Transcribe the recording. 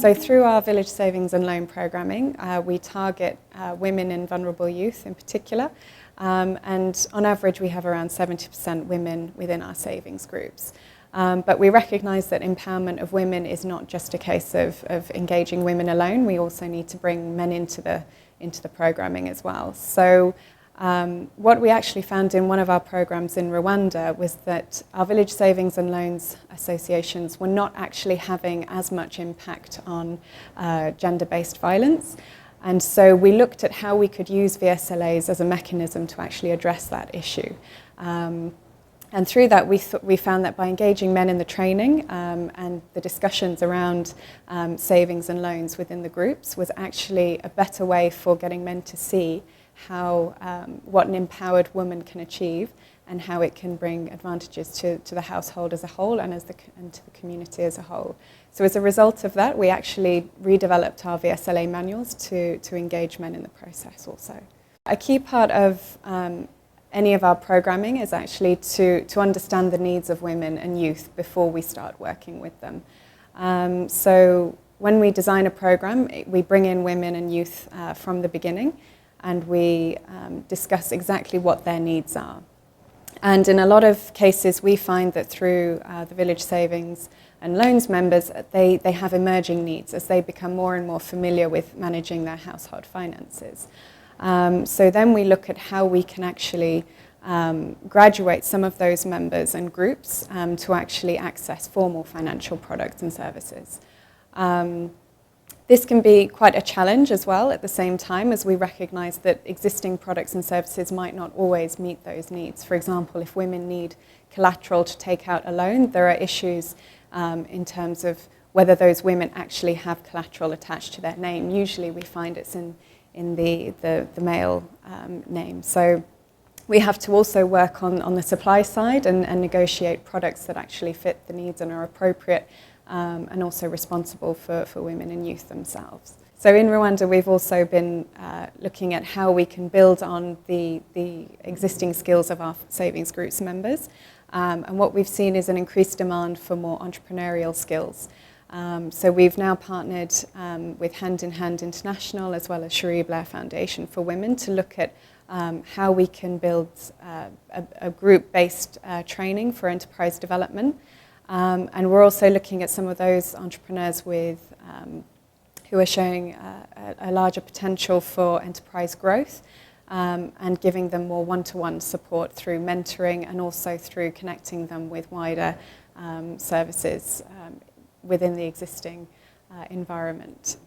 So through our village savings and loan programming, we target women and vulnerable youth in particular. And on average, we have around 70% women within our savings groups. But we recognise that empowerment of women is not just a case of engaging women alone. We also need to bring men into the programming as well. So what we actually found in one of our programs in Rwanda was that our village savings and loans associations were not actually having as much impact on gender-based violence. And so we looked at how we could use VSLAs as a mechanism to actually address that issue. And through that, we found that by engaging men in the training and the discussions around savings and loans within the groups was actually a better way for getting men to see how what an empowered woman can achieve and how it can bring advantages to the household as a whole and to the community as a whole. So as a result of that, we actually redeveloped our VSLA manuals to engage men in the process also. A key part of any of our programming is actually to understand the needs of women and youth before we start working with them. So when we design a program, we bring in women and youth from the beginning, and we discuss exactly what their needs are. And in a lot of cases, we find that through the Village Savings and Loans members, they have emerging needs as they become more and more familiar with managing their household finances. So then we look at how we can actually graduate some of those members and groups to actually access formal financial products and services. This can be quite a challenge as well at the same time, as we recognise that existing products and services might not always meet those needs. For example, if women need collateral to take out a loan, there are issues in terms of whether those women actually have collateral attached to their name. Usually we find it's in the male name. So we have to also work on the supply side and negotiate products that actually fit the needs and are appropriate and also responsible for women and youth themselves. So in Rwanda, we've also been looking at how we can build on the existing skills of our savings groups members. And what we've seen is an increased demand for more entrepreneurial skills. So we've now partnered with Hand in Hand International as well as Cherie Blair Foundation for Women to look at how we can build a group-based training for enterprise development. And we're also looking at some of those entrepreneurs who are showing a larger potential for enterprise growth and giving them more one-to-one support through mentoring and also through connecting them with wider services within the existing environment.